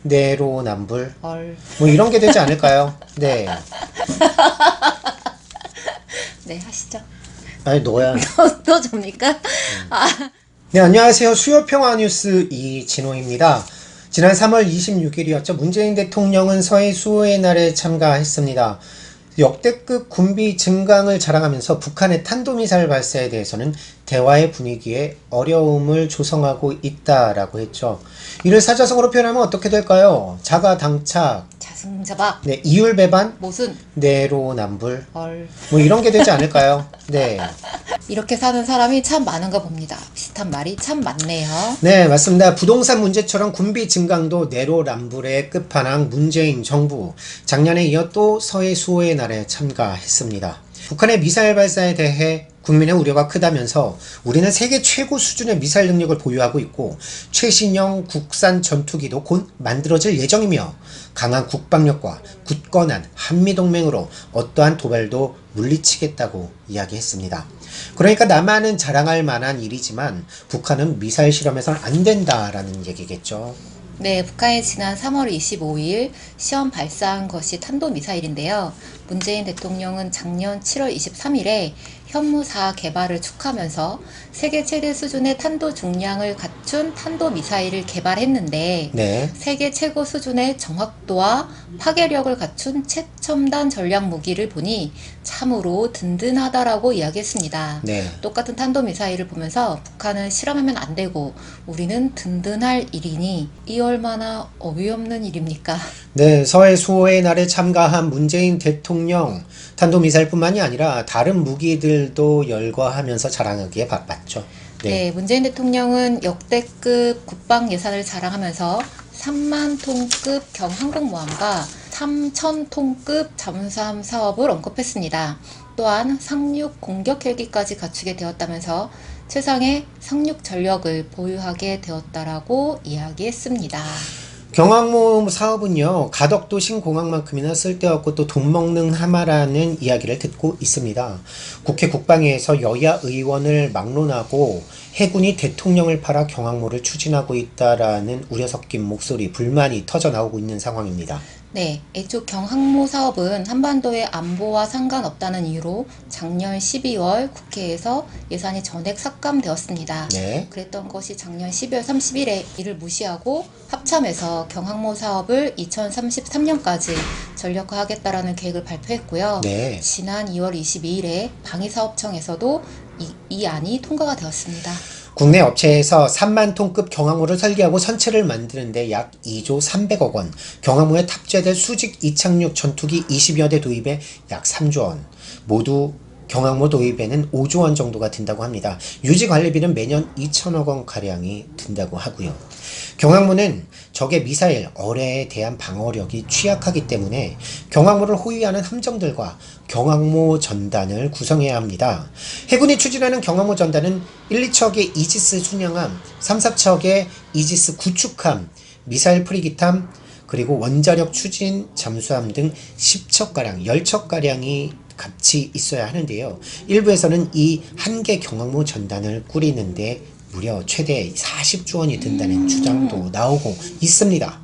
내로남불 얼. 뭐 이런 게 되지 않을까요? 네. 네, 하시죠. 아니 너야. 또 접니까? 아, 네, 안녕하세요. 수요평화뉴스 이진호입니다. 지난 3월 26일이었죠. 문재인 대통령은 서해 수호의 날에 참가했습니다. 역대급 군비 증강을 자랑하면서 북한의 탄도미사일 발사에 대해서는 대화의 분위기에 어려움을 조성하고 있다라고 했죠. 이를 사자성어로 표현하면 어떻게 될까요? 자가당착, 자승자박, 네, 이율배반, 모순, 내로남불 얼. 뭐 이런 게 되지 않을까요? 네. 이렇게 사는 사람이 참 많은가 봅니다. 비슷한 말이 참 많네요. 네, 맞습니다. 부동산 문제처럼 군비 증강도 내로남불의 끝판왕 문재인 정부. 작년에 이어 또 서해 수호의 날에 참가했습니다. 북한의 미사일 발사에 대해 국민의 우려가 크다면서 우리는 세계 최고 수준의 미사일 능력을 보유하고 있고 최신형 국산 전투기도 곧 만들어질 예정이며 강한 국방력과 굳건한 한미동맹으로 어떠한 도발도 물리치겠다고 이야기했습니다. 그러니까 남한은 자랑할 만한 일이지만 북한은 미사일 실험해서는 안 된다라는 얘기겠죠. 네, 북한이 지난 3월 25일 시험 발사한 것이 탄도미사일인데요. 문재인 대통령은 작년 7월 23일에 현무사 개발을 축하하면서 세계 최대 수준의 탄도 중량을 갖춘 탄도미사일을 개발했는데 네. 세계 최고 수준의 정확도와 파괴력을 갖춘 최첨단 전략 무기를 보니 참으로 든든하다라고 이야기했습니다. 네. 똑같은 탄도미사일을 보면서 북한은 실험하면 안 되고 우리는 든든할 일이니 이 얼마나 어이없는 일입니까? 네, 서해 수호의 날에 참가한 문재인 대통령 탄도미사일뿐만이 아니라 다른 무기들도 열거하면서 자랑하기에 바빴죠. 네, 문재인 대통령은 역대급 국방 예산을 자랑하면서 3만 톤급 경항공모함과 3천 톤급 잠수함 사업을 언급했습니다. 또한 상륙 공격 헬기까지 갖추게 되었다면서 최상의 상륙 전력을 보유하게 되었다라고 이야기했습니다. 경항모 사업은요, 가덕도 신공항만큼이나 쓸데없고 또 돈 먹는 하마라는 이야기를 듣고 있습니다. 국회 국방위에서 여야 의원을 막론하고 해군이 대통령을 팔아 경항모를 추진하고 있다라는 우려 섞인 목소리, 불만이 터져 나오고 있는 상황입니다. 네, 애초 경항모 사업은 한반도의 안보와 상관없다는 이유로 작년 12월 국회에서 예산이 전액 삭감되었습니다. 네. 그랬던 것이 작년 12월 30일에 이를 무시하고 합참에서 경항모 사업을 2033년까지 전력화하겠다라는 계획을 발표했고요. 네. 지난 2월 22일에 방위사업청에서도 이 안이 통과가 되었습니다. 국내 업체에서 3만 톤급 경항모를 설계하고 선체를 만드는데 약 2조 300억 원, 경항모에 탑재될 수직 이착륙 전투기 20여 대 도입에 약 3조 원, 모두 경항모 도입에는 5조 원 정도가 든다고 합니다. 유지 관리비는 매년 2천억 원 가량이 든다고 하고요. 경항모는 적의 미사일, 어뢰에 대한 방어력이 취약하기 때문에 경항모를 호위하는 함정들과 경항모 전단을 구성해야 합니다. 해군이 추진하는 경항모 전단은 1, 2척의 이지스 순양함, 3, 4척의 이지스 구축함, 미사일 프리기함, 그리고 원자력 추진 잠수함 등 10척가량, 10척가량이 같이 있어야 하는데요. 일부에서는 이 한 개 경항모 전단을 꾸리는데 무려 최대 40조 원이 든다는 주장도 나오고 있습니다.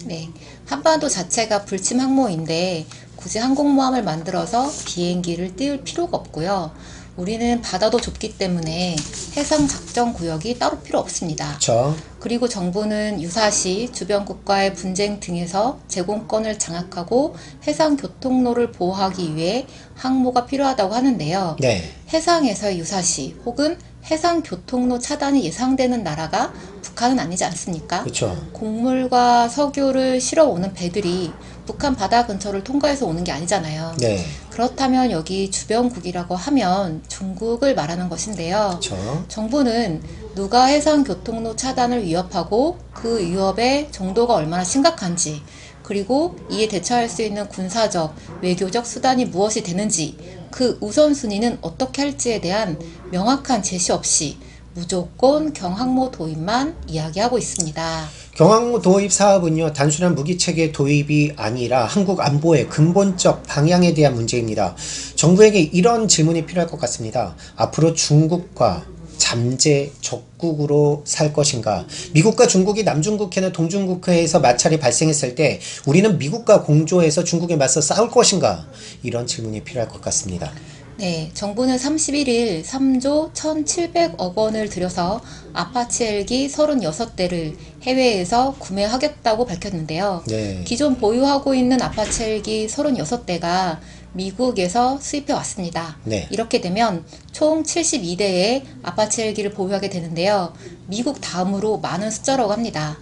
네, 한반도 자체가 불침 항모인데 굳이 항공모함을 만들어서 비행기를 띄울 필요가 없고요. 우리는 바다도 좁기 때문에 해상 작전 구역이 따로 필요 없습니다. 그렇죠. 그리고 정부는 유사시 주변 국가의 분쟁 등에서 제공권을 장악하고 해상 교통로를 보호하기 위해 항모가 필요하다고 하는데요. 네. 해상에서의 유사시 혹은 해상 교통로 차단이 예상되는 나라가 북한은 아니지 않습니까? 그렇죠. 곡물과 석유를 실어 오는 배들이 북한 바다 근처를 통과해서 오는 게 아니잖아요. 네. 그렇다면 여기 주변국이라고 하면 중국을 말하는 것인데요. 그렇죠. 정부는 누가 해상 교통로 차단을 위협하고 그 위협의 정도가 얼마나 심각한지, 그리고 이에 대처할 수 있는 군사적, 외교적 수단이 무엇이 되는지, 그 우선순위는 어떻게 할지에 대한 명확한 제시 없이 무조건 경항모 도입만 이야기하고 있습니다. 경항모 도입 사업은요, 단순한 무기체계 도입이 아니라 한국 안보의 근본적 방향에 대한 문제입니다. 정부에게 이런 질문이 필요할 것 같습니다. 앞으로 중국과 잠재 적국으로 살 것인가? 미국과 중국이 남중국해나 동중국해에서 마찰이 발생했을 때 우리는 미국과 공조해서 중국에 맞서 싸울 것인가? 이런 질문이 필요할 것 같습니다. 네, 정부는 31일 3조 1,700억 원을 들여서 아파치 헬기 36대를 해외에서 구매하겠다고 밝혔는데요. 네. 기존 보유하고 있는 아파치 헬기 36대가 미국에서 수입해 왔습니다. 네. 이렇게 되면 총 72대의 아파치 헬기를 보유하게 되는데요. 미국 다음으로 많은 숫자라고 합니다.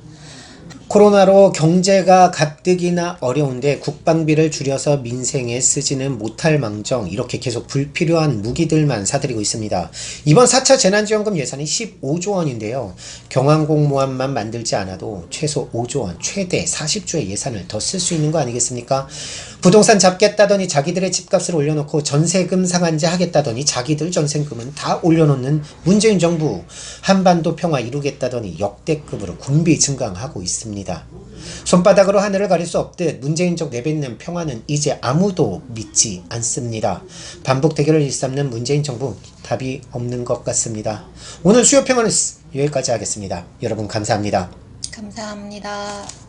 코로나로 경제가 가뜩이나 어려운데 국방비를 줄여서 민생에 쓰지는 못할 망정 이렇게 계속 불필요한 무기들만 사들이고 있습니다. 이번 4차 재난지원금 예산이 15조 원인데요. 경항공모함만 만들지 않아도 최소 5조 원, 최대 40조의 예산을 더 쓸 수 있는 거 아니겠습니까? 부동산 잡겠다더니 자기들의 집값을 올려놓고 전세금 상한제 하겠다더니 자기들 전세금은 다 올려놓는 문재인 정부. 한반도 평화 이루겠다더니 역대급으로 군비 증강하고 있습니다. 손바닥으로 하늘을 가릴 수 없듯 문재인적 내뱉는 평화는 이제 아무도 믿지 않습니다. 반복 대결을 일삼는 문재인 정부 답이 없는 것 같습니다. 오늘 수요평화 뉴스 여기까지 하겠습니다. 여러분 감사합니다. 감사합니다.